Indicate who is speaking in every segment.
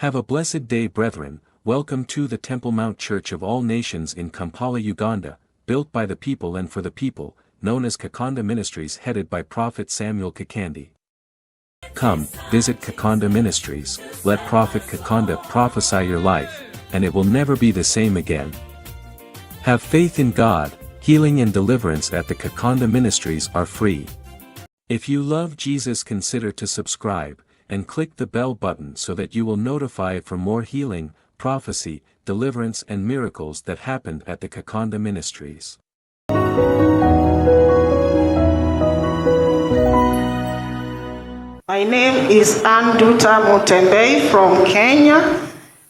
Speaker 1: Have a blessed day, brethren. Welcome to the Temple Mount Church of All Nations in Kampala, Uganda, built by the people and for the people, known as Kakande Ministries, headed by Prophet Kakande. Come, visit Kakande Ministries, let Prophet Kakande prophesy your life, and it will never be the same again. Have faith in God. Healing and deliverance at the Kakande Ministries are free. If you love Jesus, consider to subscribe, and click the bell button so that you will notify for more healing, prophecy, deliverance and miracles that happened at the Kakande Ministries.
Speaker 2: My name is Anduta Mutembe from Kenya,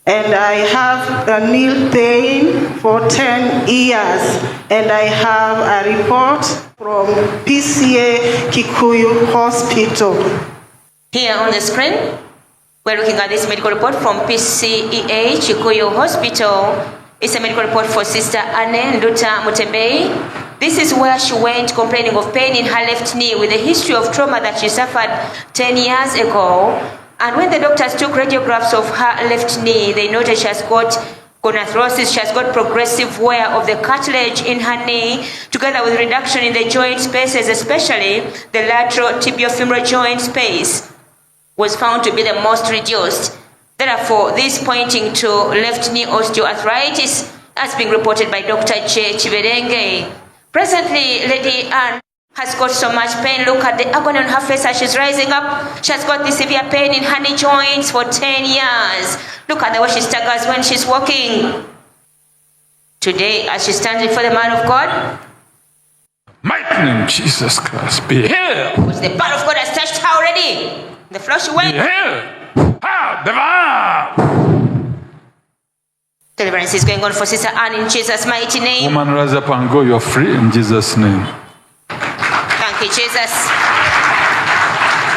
Speaker 2: and I have a knee pain for 10 years, and I have a report from PCA Kikuyu Hospital.
Speaker 3: Here on the screen, we're looking at this medical report from PCEA Kikuyu Hospital. It's a medical report for Sister Anduta Mutembe. This is where she went complaining of pain in her left knee with a history of trauma that she suffered 10 years ago. And when the doctors took radiographs of her left knee, they noted she has got gonarthrosis, she has got progressive wear of the cartilage in her knee, together with reduction in the joint spaces, especially the lateral tibiofemoral joint space was found to be the most reduced. Therefore, this pointing to left knee osteoarthritis has been reported by Dr. J. Chiberenge. Presently, Lady Anne has got so much pain. Look at the agony on her face as she's rising up. She has got this severe pain in her knee joints for 10 years. Look at the way she staggers when she's walking. Today, as she stands before the man of God,
Speaker 4: mighty name Jesus Christ, be healed.
Speaker 3: Because the blood of God has touched her already. The flush went.
Speaker 4: Be healed. Divine.
Speaker 3: Deliverance is going on for Sister Anne in Jesus' mighty name.
Speaker 4: Woman, rise up and go. You're free in Jesus' name.
Speaker 3: Thank you, Jesus.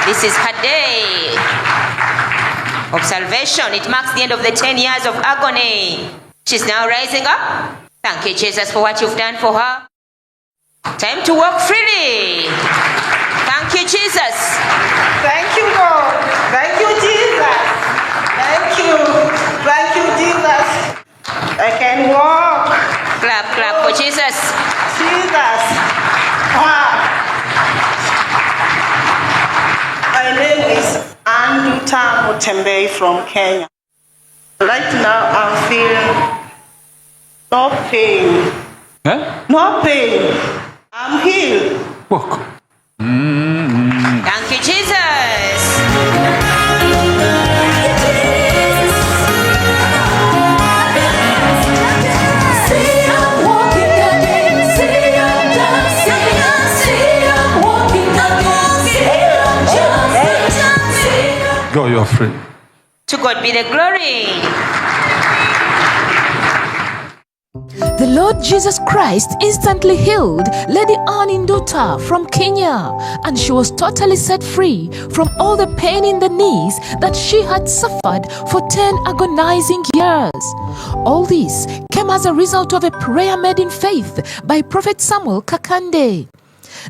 Speaker 3: This is her day of salvation. It marks the end of the 10 years of agony. She's now rising up. Thank you, Jesus, for what you've done for her. Time to walk freely. Thank you, Jesus.
Speaker 2: Thank you, Lord. Thank you, Jesus. Thank you. Thank you, Jesus. I can walk.
Speaker 3: Clap, clap for Jesus.
Speaker 2: Jesus. Wow. My name is Anduta Mutembe from Kenya. Right now I'm feeling no pain.
Speaker 4: Huh?
Speaker 2: No pain. I'm healed.
Speaker 4: Walk.
Speaker 3: Thank you, Jesus.
Speaker 4: Go, you're free.
Speaker 3: To God be the glory.
Speaker 5: The Lord Jesus Christ instantly healed Lady Anduta from Kenya, and she was totally set free from all the pain in the knees that she had suffered for 10 agonizing years. All this came as a result of a prayer made in faith by Prophet Kakande.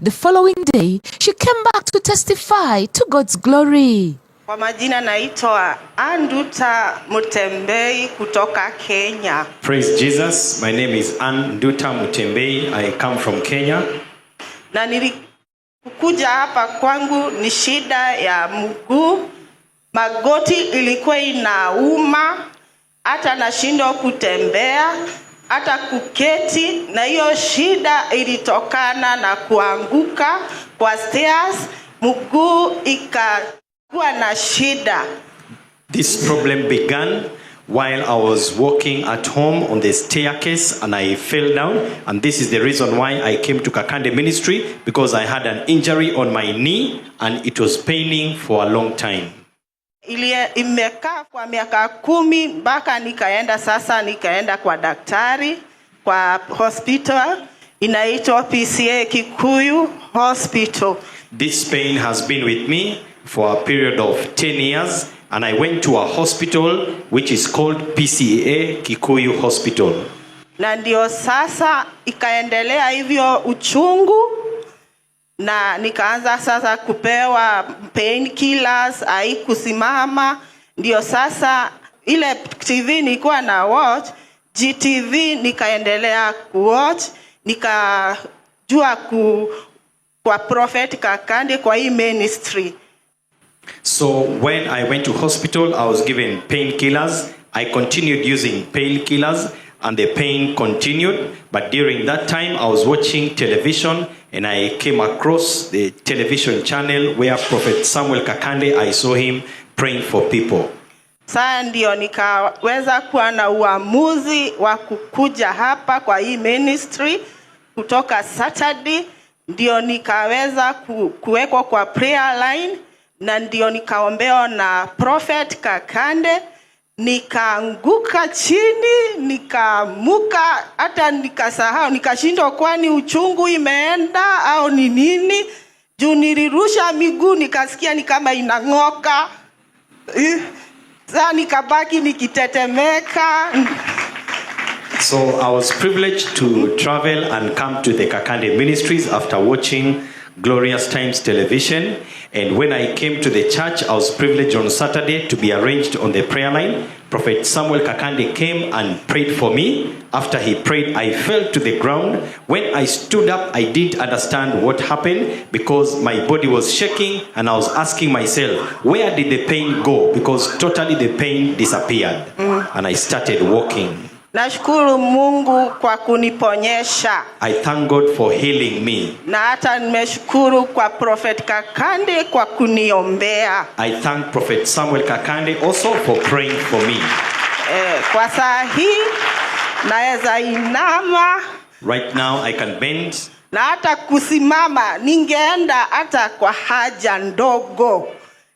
Speaker 5: The following day, she came back to testify to God's glory.
Speaker 2: Kwa majina naitwa Anduta Mutembe kutoka Kenya.
Speaker 6: Praise Jesus. My name is Anduta Mutembe. I come from Kenya.
Speaker 2: Na nilikuja hapa kwangu ni shida ya mguu. Magoti ilikuwa inauma, hata nashindwa kutembea, hata kuketi, na hiyo shida ilitokana na kuanguka kwa stairs, mguu na shida.
Speaker 6: This problem began while I was walking at home on the staircase and I fell down, and this is the reason why I came to Kakande Ministry, because I had an injury on my knee and it was paining for a long time.
Speaker 2: Imekaa kwa miaka 10 mpaka nikaenda kwa daktari kwa hospital inaitwa PCA Kikuyu Hospital.
Speaker 6: This pain has been with me for a period of 10 years, and I went to a hospital which is called PCA Kikuyu Hospital.
Speaker 2: Na ndio sasa ikaendelea hivyo uchungu, na nikaanza sasa kupewa painkillers, haikusimama. Ndio sasa ile TV nilikuwa na watch GTV, nikaendelea kuwatch, nikajua kwa Prophet Kakande kwa hii ministry.
Speaker 6: So when I went to hospital, I was given painkillers. I continued using painkillers and the pain continued. But during that time, I was watching television and I came across the television channel where Prophet Samuel Kakande, I saw him praying for people.
Speaker 2: Sasa ndio nikaweza kuwa na uamuzi wa kukuja hapa kwa hii ministry kutoka Saturday, ndio nikaweza kuwekwa kwa prayer line, na ndio nikaombewa na Prophet Kakande, nikaanguka chini, nikamuka, hata nikasahau, nikashindwa kwani uchungu imeenda au ni nini. Juu nilirusha miguu nikasikia ni kama inang'oka. Sasa nikabaki nikitetemeka.
Speaker 6: So I was privileged to travel and come to the Kakande Ministries after watching Glorious Times television. And when I came to the church, I was privileged on Saturday to be arranged on the prayer line. Prophet Samuel Kakande came and prayed for me. After he prayed, I fell to the ground. When I stood up, I didn't understand what happened because my body was shaking and I was asking myself, where did the pain go? Because totally the pain disappeared. And I started walking.
Speaker 2: Nashukuru Mungu kwa kuniponyesha.
Speaker 6: I thank God for healing me.
Speaker 2: Na hata nimeshukuru kwa Prophet Kakande kwa kuniombea.
Speaker 6: I thank Prophet Samuel Kakande also for praying for me.
Speaker 2: Kwa saa hii naweza inama.
Speaker 6: Right now I can bend.
Speaker 2: Na hata kusimama, ningeenda hata kwa haja ndogo.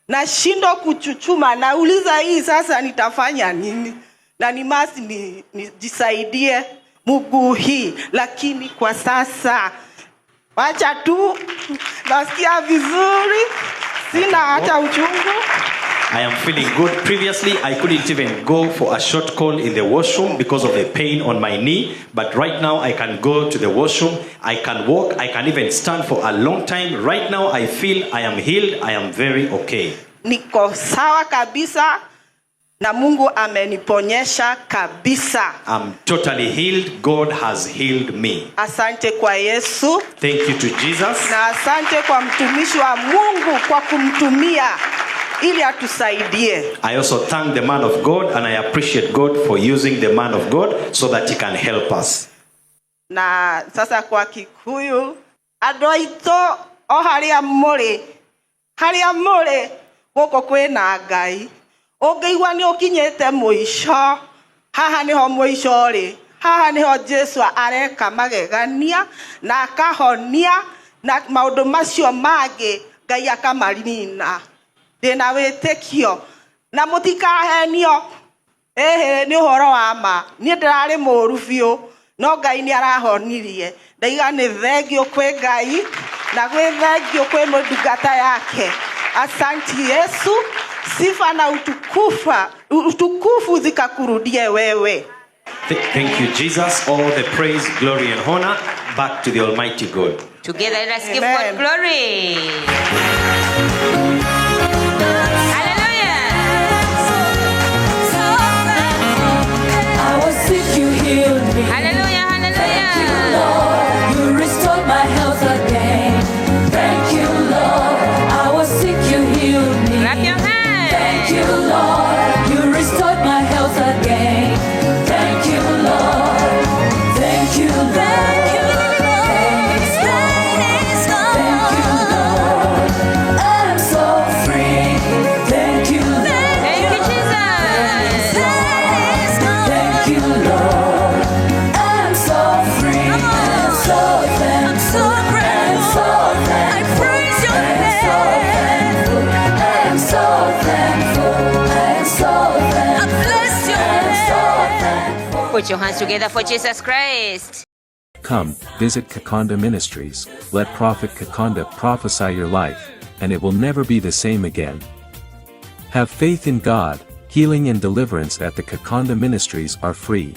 Speaker 2: Nashindwa kuchuchuma, nauliza hii sasa nitafanya nini? Na ni must nijisaidie mguu hii, lakini kwa sasa wacha tu, nasikia vizuri, sina hata uchungu.
Speaker 6: I am feeling good. Previously, I couldn't even go for a short call in the washroom because of the pain on my knee. But right now, I can go to the washroom. I can walk. I can even stand for a long time. Right now, I feel I am healed. I am very okay.
Speaker 2: Niko sawa kabisa. Na Mungu ameniponyesha kabisa.
Speaker 6: I'm totally healed. God has healed me.
Speaker 2: Asante kwa Yesu.
Speaker 6: Thank you to Jesus.
Speaker 2: Na asante kwa mtumishi wa Mungu kwa kumtumia ili atusaidie.
Speaker 6: I also thank the man of God and I appreciate God for using the man of God so that he can help us.
Speaker 2: Na sasa kwa Kikuyu, adoito o haria more goko kwena Ngai. Ogeigwa ni okinyete muisho, haha niho muisho ri, haha niho Jesu areka magegania na akahonia na maundu macio mangĩ Ngai akamarina. Ndina wĩtĩkio na mũtikahenio, nĩ ũhoro wa ma, niĩ ndĩrarĩ mũũru biũ no Ngai nĩ arahonirie. Ndaiga nĩ thengio kwĩ Ngai na gwĩ thengio kwĩ mũndungata yake. Asante Yesu. Sifa na utukufu zikakurudie wewe.
Speaker 6: Thank you, Jesus. All the praise, glory, and honor back to the Almighty God.
Speaker 3: Together, let us give God glory. Hallelujah.
Speaker 5: I was sick, you healed me.
Speaker 3: Hallelujah, hallelujah.
Speaker 5: Thank you, Lord. You restored my health again. Thank you, Lord. I was sick, you healed me.
Speaker 3: Clap your hands.
Speaker 5: Thank you, Lord. You restored my health again. Thank you, Lord. Thank you, Lord. Thank you, Lord. I'm so free. Thank you, Lord.
Speaker 3: Thank you, Jesus.
Speaker 5: Thank you, Lord. I'm so free. I'm so thankful. I'm so thankful. I praise your name. I'm so thankful. I'm so thankful. I bless your name.
Speaker 3: Put your hands together for Jesus Christ.
Speaker 1: Come, visit Kakande Ministries, let Prophet Kakande prophesy your life, and it will never be the same again. Have faith in God. Healing and deliverance at the Kakande Ministries are free.